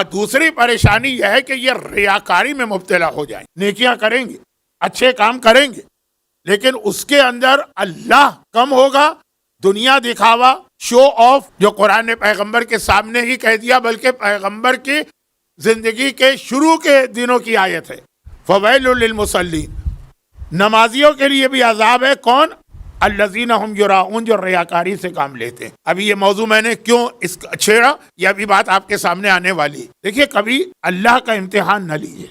اور دوسری پریشانی یہ ہے کہ یہ ریاکاری میں مبتلا ہو جائیں. نیکیاں کریں گے، اچھے کام کریں گے، لیکن اس کے اندر اللہ کم ہوگا، دنیا دکھاوا، شو آف، جو قرآن نے پیغمبر کے سامنے ہی کہہ دیا، بلکہ پیغمبر کی زندگی کے شروع کے دنوں کی آیت ہے. فویل للمصلین، نمازیوں کے لیے بھی عذاب ہے. کون؟ الذین هم یراؤون، جو ریاکاری سے کام لیتے ہیں. ابھی یہ موضوع میں نے کیوں اس چھیڑا، یہ ابھی بات آپ کے سامنے آنے والی ہے. دیکھیے، کبھی اللہ کا امتحان نہ لیجیے.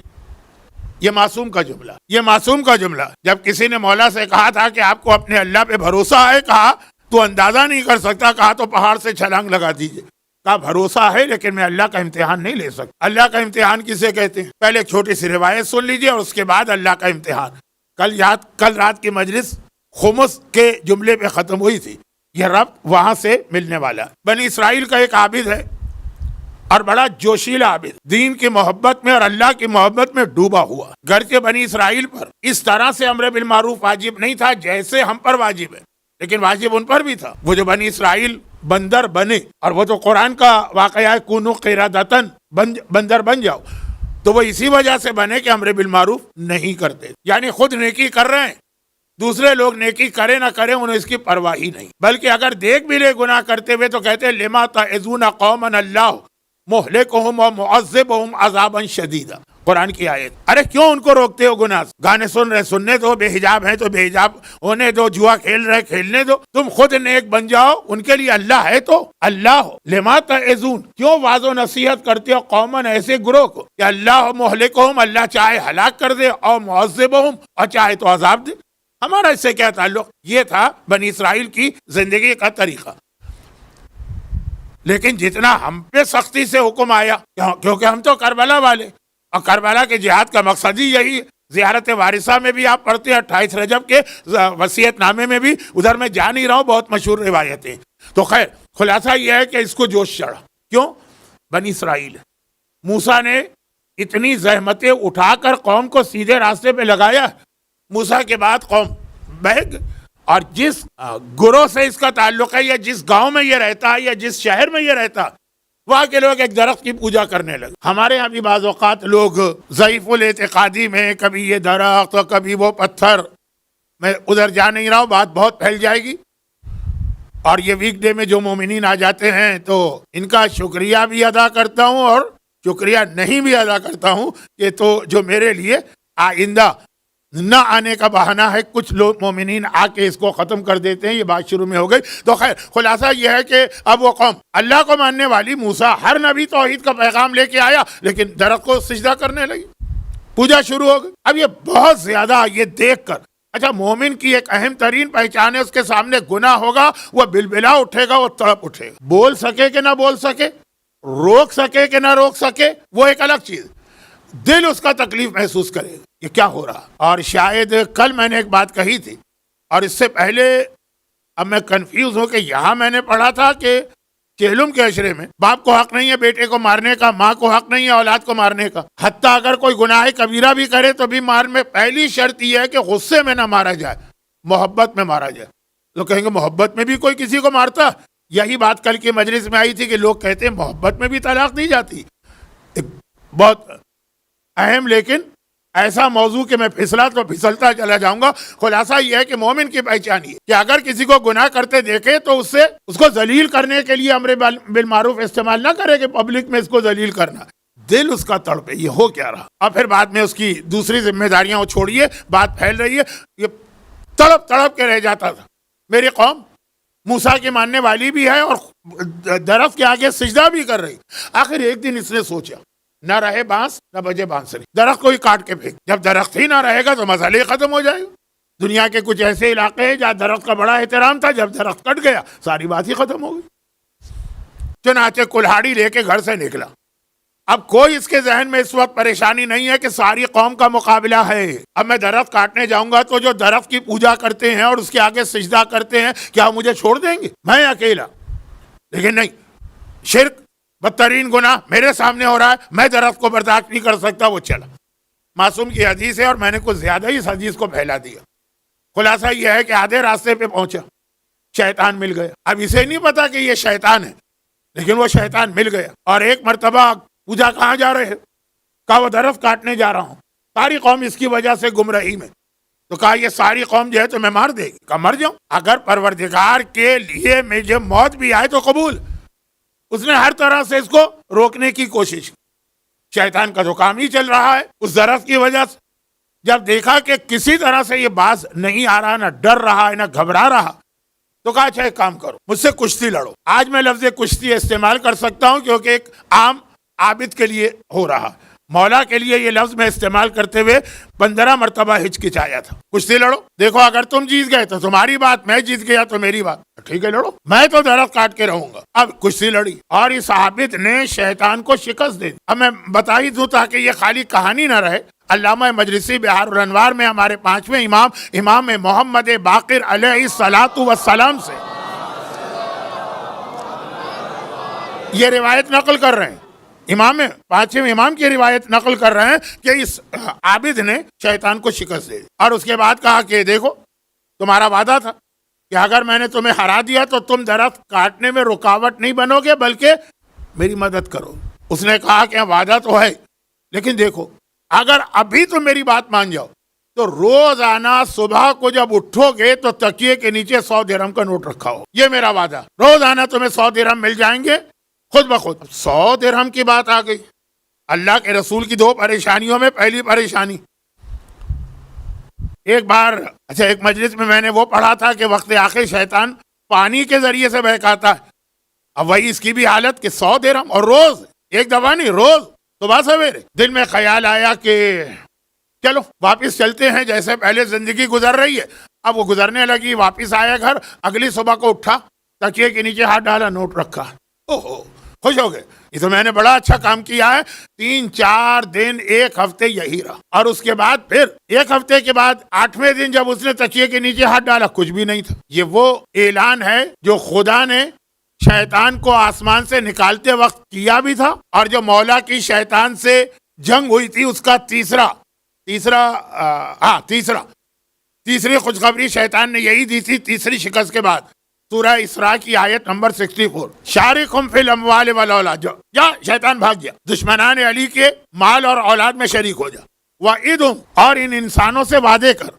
یہ معصوم کا جملہ، یہ معصوم کا جملہ. جب کسی نے مولا سے کہا تھا کہ آپ کو اپنے اللہ پہ بھروسہ ہے، کہا تو اندازہ نہیں کر سکتا، کہا تو پہاڑ سے چھلانگ لگا دیجیے. کہا بھروسہ ہے لیکن میں اللہ کا امتحان نہیں لے سکتا. اللہ کا امتحان کسے کہتے ہیں؟ پہلے ایک چھوٹی سی روایت سن لیجیے اور اس کے بعد اللہ کا امتحان. کل رات کی مجلس خمس کے جملے پہ ختم ہوئی تھی. یہ رب وہاں سے ملنے والا. بنی اسرائیل کا ایک عابد ہے اور بڑا جوشیلا عابد، دین کی محبت میں اور اللہ کی محبت میں ڈوبا ہوا. گرچہ بنی اسرائیل پر اس طرح سے امر بالمعروف واجب نہیں تھا جیسے ہم پر واجب ہے، لیکن واجب ان پر بھی تھا. وہ جو بنی اسرائیل بندر بنے، اور وہ تو قرآن کا واقعہ ہے، کونو قردۃ، بندر بن جاؤ، تو وہ اسی وجہ سے بنے کہ امر بالمعروف نہیں کرتے. یعنی خود نیکی کر رہے ہیں، دوسرے لوگ نیکی کرے نہ کرے انہیں اس کی پرواہ ہی نہیں. بلکہ اگر دیکھ بھی لے گناہ کرتے ہوئے تو کہتے ہیں لما تعظون قوما اللہ مہلکہم و معذبہم عذابا شدیدا. قرآن کی آیت. ارے کیوں ان کو روکتے ہو گناہ؟ گانے سن رہے سننے دو، بے حجاب ہیں تو بے حجاب ہونے دو، جوا کھیل رہے کھیلنے دو، تم خود نیک بن جاؤ. ان کے لیے اللہ ہے تو اللہ ہو. لما تعظون، کیوں واض و نصیحت کرتے ہو قومن، ایسے گروہ کو کہ اللہ مہلکہم، اللہ چاہے ہلاک کر دے، اور معذبہم، اور چاہے تو عذاب دے. ہمارا اس سے کیا تعلق؟ یہ تھا بنی اسرائیل کی زندگی کا طریقہ. لیکن جتنا ہم پہ سختی سے حکم آیا، کیونکہ ہم تو کربلا والے، اور کربلا کے جہاد کا مقصد ہی یہی. زیارت وارثہ میں بھی آپ پڑھتے ہیں 28 رجب کے وصیت نامے میں بھی، ادھر میں جا نہیں رہا ہوں، بہت مشہور روایتیں. تو خیر، خلاصہ یہ ہے کہ اس کو جوش چڑھا. کیوں؟ بنی اسرائیل. موسیٰ نے اتنی زحمتیں اٹھا کر قوم کو سیدھے راستے پہ لگایا. موسیٰ کے بعد قوم بہگ، اور جس گروہ سے اس کا تعلق ہے، یا جس گاؤں میں یہ رہتا ہے، یا جس شہر میں یہ رہتا، وہاں کے لوگ ایک درخت کی پوجا کرنے لگے. ہمارے یہاں بھی بعض اوقات لوگ ضعیف الاعتقادی میں، کبھی یہ درخت اور کبھی وہ پتھر. میں ادھر جا نہیں رہا ہوں، بات بہت پھیل جائے گی. اور یہ ویک ڈے میں جو مومنین آ جاتے ہیں تو ان کا شکریہ بھی ادا کرتا ہوں اور شکریہ نہیں بھی ادا کرتا ہوں کہ تو جو میرے لیے آئندہ نہ آنے کا بہانہ ہے. کچھ لوگ مومنین آ کے اس کو ختم کر دیتے ہیں. یہ بات شروع میں ہو گئی. تو خیر، خلاصہ یہ ہے کہ اب وہ قوم اللہ کو ماننے والی، موسیٰ ہر نبی توحید کا پیغام لے کے آیا، لیکن درخت کو سجدہ کرنے لگی، پوجا شروع ہو گئی. اب یہ بہت زیادہ یہ دیکھ کر، اچھا مومن کی ایک اہم ترین پہچان ہے، اس کے سامنے گناہ ہوگا وہ بلبلا اٹھے گا، وہ تڑپ اٹھے گا. بول سکے کہ نہ بول سکے، روک سکے کہ نہ روک سکے، وہ ایک الگ چیز. دل اس کا تکلیف محسوس کرے گا، یہ کیا ہو رہا. اور شاید کل میں نے ایک بات کہی تھی، اور اس سے پہلے اب میں کنفیوز ہوں کہ یہاں میں نے پڑھا تھا کہ چہلم کے عشرے میں باپ کو حق نہیں ہے بیٹے کو مارنے کا، ماں کو حق نہیں ہے اولاد کو مارنے کا. حتیٰ اگر کوئی گناہ کبیرہ بھی کرے تو بھی مار میں پہلی شرط یہ ہے کہ غصے میں نہ مارا جائے، محبت میں مارا جائے. لوگ کہیں گے محبت میں بھی کوئی کسی کو مارتا؟ یہی بات کل کی مجلس میں آئی تھی کہ لوگ کہتے ہیں محبت میں بھی طلاق دی جاتی. ایک بہت اہم لیکن ایسا موضوع کہ میں پھسلتا چلا جاؤں گا. خلاصہ یہ ہے کہ مومن کی پہچان یہ کہ اگر کسی کو گناہ کرتے دیکھے تو اس کو ذلیل کرنے کے لیے امر بالمعروف استعمال نہ کرے کہ پبلک میں اس کو ذلیل کرنا. دل اس کا تڑپے یہ ہو کیا رہا. اور پھر بعد میں اس کی دوسری ذمہ داریاں وہ چھوڑیے، بات پھیل رہی ہے. یہ تڑپ کے رہ جاتا تھا. میری قوم موسیٰ کی ماننے والی بھی ہے اور درخت کے آگے سجدہ بھی کر رہی. آخر ایک دن اس نے سوچا، نہ رہے بانس نہ بجے بانسری، درخت کو ہی کاٹ کے پھینک. جب درخت ہی نہ رہے گا تو مسئلہ ہی ختم ہو جائے گا. دنیا کے کچھ ایسے علاقے ہیں جہاں درخت کا بڑا احترام تھا، جب درخت کٹ گیا ساری بات ہی ختم ہو گئی. چنانچہ کلہاڑی لے کے گھر سے نکلا. اب کوئی اس کے ذہن میں اس وقت پریشانی نہیں ہے کہ ساری قوم کا مقابلہ ہے. اب میں درخت کاٹنے جاؤں گا تو جو درخت کی پوجا کرتے ہیں اور اس کے آگے سجدہ کرتے ہیں کیا مجھے چھوڑ دیں گے؟ میں اکیلا. لیکن نہیں، شرک بدترین گناہ میرے سامنے ہو رہا ہے، میں درخت کو برداشت نہیں کر سکتا. وہ چلا. معصوم کی حدیث ہے اور میں نے کچھ زیادہ ہی اس حدیث کو پھیلا دیا. خلاصہ یہ ہے کہ آدھے راستے پہ پہنچا، شیطان مل گیا. اب اسے نہیں پتا کہ یہ شیطان ہے، لیکن وہ شیطان مل گیا. اور ایک مرتبہ پوچھا کہاں جا رہے ہو؟ کہا وہ درخت کاٹنے جا رہا ہوں، ساری قوم اس کی وجہ سے گمراہی میں۔ تو کہا یہ ساری قوم جو ہے تو میں مار دے گی۔ کہا مر جاؤں، اگر پروردگار کے لیے مجھے موت بھی آئے تو قبول۔ اس نے ہر طرح سے اس کو روکنے کی کوشش کی۔ شیطان کا تو کام ہی چل رہا ہے اس درخت کی وجہ سے۔ جب دیکھا کہ کسی طرح سے یہ باز نہیں آ رہا، نہ ڈر رہا ہے نہ گھبرا رہا، تو کہا اچھا ایک کام کرو، مجھ سے کشتی لڑو۔ آج میں لفظ کشتی استعمال کر سکتا ہوں کیونکہ ایک عام عابد کے لیے ہو رہا، مولا کے لیے یہ لفظ میں استعمال کرتے ہوئے 15 مرتبہ ہچکچایا تھا۔ کشتی لڑو، دیکھو اگر تم جیت گئے تو تمہاری بات، میں جیت گیا تو میری بات، ٹھیک ہے لڑو، میں تو درخت کاٹ کے رہوں گا۔ اب کشتی لڑی اور اس عابد نے شیطان کو شکست دے دی۔ اب میں بتا ہی دوں تاکہ یہ خالی کہانی نہ رہے، علامہ مجلسی بہار الانوار میں ہمارے 5ویں امام محمد باقر علیہ الصلاۃ والسلام سے یہ روایت نقل کر رہے ہیں، امام 5ویں امام کی روایت نقل کر رہے ہیں کہ اس عابد نے شیطان کو شکست دے دی اور اس کے بعد کہا کہ دیکھو تمہارا وعدہ تھا کہ اگر میں نے تمہیں ہرا دیا تو تم درخت کاٹنے میں رکاوٹ نہیں بنو گے بلکہ میری مدد کرو۔ اس نے کہا کہ وعدہ تو ہے لیکن دیکھو اگر ابھی تم میری بات مان جاؤ تو روزانہ صبح کو جب اٹھو گے تو تکیے کے نیچے 100 درہم کا نوٹ رکھا ہو، یہ میرا وعدہ، روزانہ تمہیں 100 درہم مل جائیں گے خود بخود۔ 100 درہم کی بات آ گئی۔ اللہ کے رسول کی 2 پریشانیوں میں پہلی پریشانی، ایک بار ایک مجلس میں نے وہ پڑھا تھا کہ وقت آخر شیطان پانی کے ذریعے سے بہکاتا ہے۔ اب وہی اس کی بھی حالت کہ 100 درہم اور روز، ایک دفعہ نہیں، روز صبح سویرے۔ دل میں خیال آیا کہ چلو واپس چلتے ہیں، جیسے پہلے زندگی گزر رہی ہے اب وہ گزرنے لگی۔ واپس آیا گھر، اگلی صبح کو اٹھا، تکیے کے نیچے ہاتھ ڈالا، نوٹ رکھا، اوہو خوش ہو گئے، یہ تو میں نے بڑا اچھا کام کیا ہے۔ 3-4 دن، 1 ہفتے یہی رہا، اور اس کے بعد پھر 1 ہفتے کے بعد 8ویں دن جب اس نے تکیے کے نیچے ہاتھ ڈالا کچھ بھی نہیں تھا۔ یہ وہ اعلان ہے جو خدا نے شیطان کو آسمان سے نکالتے وقت کیا بھی تھا، اور جو مولا کی شیطان سے جنگ ہوئی تھی اس کا تیسری خوشخبری شیطان نے یہی دی تھی تیسری شکست کے بعد۔ سورہ اسراء کی آیت نمبر 64، شارکہم فی الاموال والاولاد، یا شیطان بھاگ گیا، دشمنان علی کے مال اور اولاد میں شریک ہو جا، وعدہم، اور ان انسانوں سے وعدے کر۔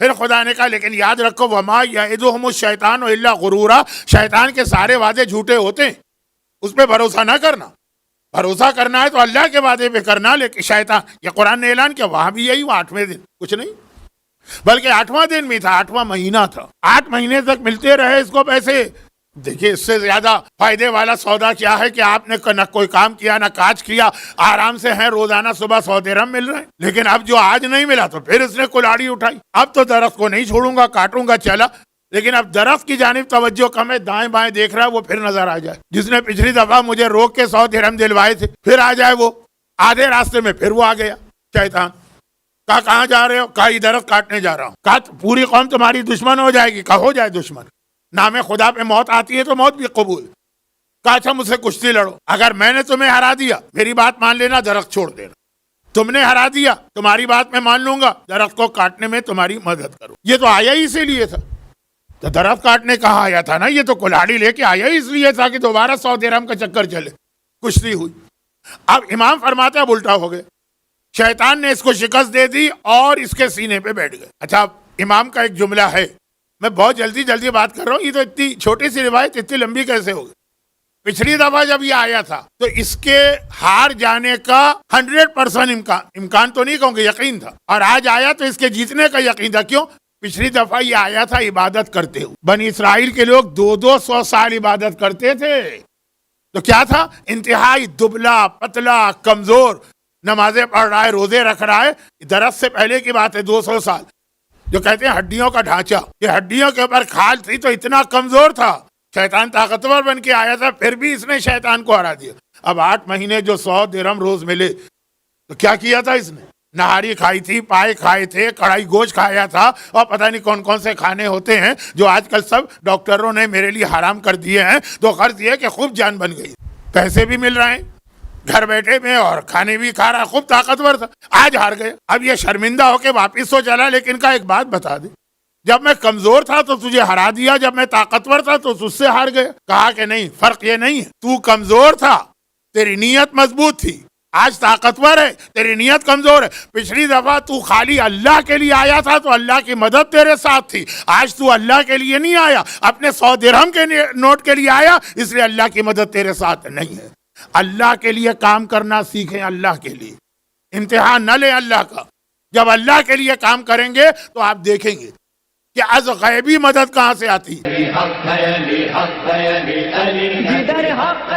پھر خدا نے کہا لیکن یاد رکھو وما یعدہم الشیطان الا غرورا، شیطان کے سارے وعدے جھوٹے ہوتے ہیں، اس پہ بھروسہ نہ کرنا، بھروسہ کرنا ہے تو اللہ کے وعدے پہ کرنا۔ لیکن شیطان، یہ قرآن نے اعلان کیا، وہاں بھی یہی ہوا، 8ویں دن کچھ نہیں، بلکہ 8واں دن بھی تھا، 8واں مہینہ تھا، 8 مہینے تک ملتے رہے اس کو پیسے۔ دیکھیے اس سے زیادہ فائدے والا سودا کیا ہے کہ آپ نے نہ کوئی کام کیا نہ کاج کیا، آرام سے ہیں، روزانہ صبح 100 درہم مل رہے ہیں۔ لیکن اب جو آج نہیں ملا تو پھر اس نے کلاڑی اٹھائی، اب تو درخت کو نہیں چھوڑوں گا، کاٹوں گا، چلا۔ لیکن اب درخت کی جانب توجہ کم ہے، دائیں بائیں دیکھ رہا ہے، وہ پھر نظر آ جائے، جس نے پچھلی دفعہ مجھے روک کے 100 درہم دلوائے تھے، پھر آ جائے وہ آدھے راستے میں، پھر وہ آ گیا شیطان۔ کہا کہاں جا رہے ہو؟ کہا یہ درخت کاٹنے جا رہا ہوں۔ کہا پوری قوم تمہاری دشمن ہو جائے گی۔ کہا ہو جائے دشمن، نام خدا پہ موت آتی ہے تو موت بھی قبول۔ کہا اچھا مجھ سے کشتی لڑو، اگر میں نے تمہیں ہرا دیا میری بات مان لینا، درخت چھوڑ دینا، تم نے ہرا دیا تمہاری بات میں مان لوں گا، درخت کو کاٹنے میں تمہاری مدد کرو۔ یہ تو آیا ہی اسی لیے تھا، تو درخت کاٹنے کہاں آیا تھا نا، یہ تو کلاڑی لے کے آیا ہی اس لیے تھا کہ دوبارہ 100 درہم کا چکر چلے۔ کشتی ہوئی، اب امام فرماتے اب الٹا ہو گئے، شیطان نے اس کو شکست دے دی اور اس کے سینے پہ بیٹھ گئے۔ اچھا امام کا ایک جملہ ہے، میں بہت جلدی بات کر رہا ہوں، یہ تو اتنی چھوٹی سی روایت اتنی لمبی کیسے ہوگی؟ پچھلی دفعہ جب یہ آیا تھا تو اس کے ہار جانے کا 100% امکان تو نہیں کہوں گے، یقین تھا، اور آج آیا تو اس کے جیتنے کا یقین تھا۔ کیوں؟ پچھلی دفعہ یہ آیا تھا عبادت کرتے ہوئے، بنی اسرائیل کے لوگ 200 سال عبادت کرتے تھے، تو کیا تھا؟ انتہائی دبلا پتلا کمزور، نمازیں پڑھ رہا ہے، روزے رکھ رہا ہے، درخت سے پہلے کی بات ہے، 200 سال، جو کہتے ہیں ہڈیوں کا ڈھانچہ، یہ ہڈیوں کے اوپر کھال تھی تو اتنا کمزور تھا۔ شیطان طاقتور بن کے آیا تھا، پھر بھی اس نے شیطان کو ہرا دیا۔ اب 8 مہینے جو 100 درہم روز ملے تو کیا کیا تھا اس نے؟ نہاری کھائی تھی، پائے کھائے تھے، کڑھائی گوشت کھایا تھا، اور پتہ نہیں کون کون سے کھانے ہوتے ہیں جو آج کل سب ڈاکٹروں نے میرے لیے حرام کر دیے ہیں، تو غرض یہ کہ خوب جان بن گئی، پیسے بھی مل رہے ہیں گھر بیٹھے میں اور کھانے بھی کھا رہا، خوب طاقتور تھا، آج ہار گیا۔ اب یہ شرمندہ ہو کے واپس تو چلا، لیکن کا ایک بات بتا دے، جب میں کمزور تھا تو تجھے ہرا دیا، جب میں طاقتور تھا تو تجھ سے ہار گیا۔ کہا کہ نہیں، فرق یہ نہیں ہے، تو کمزور تھا، تیری نیت مضبوط تھی، آج طاقتور ہے، تیری نیت کمزور ہے. پچھلی دفعہ تو خالی اللہ کے لیے آیا تھا تو اللہ کی مدد تیرے ساتھ تھی. آج تو اللہ کے لیے نہیں آیا، اپنے 100 درہم کے نوٹ کے لیے آیا، اس لیے اللہ کی مدد تیرے ساتھ نہیں ہے. اللہ کے لیے کام کرنا سیکھیں، اللہ کے لیے امتحان نہ لیں اللہ کا. جب اللہ کے لیے کام کریں گے تو آپ دیکھیں گے کہ از غیبی مدد کہاں سے آتی ہے. جدھر حق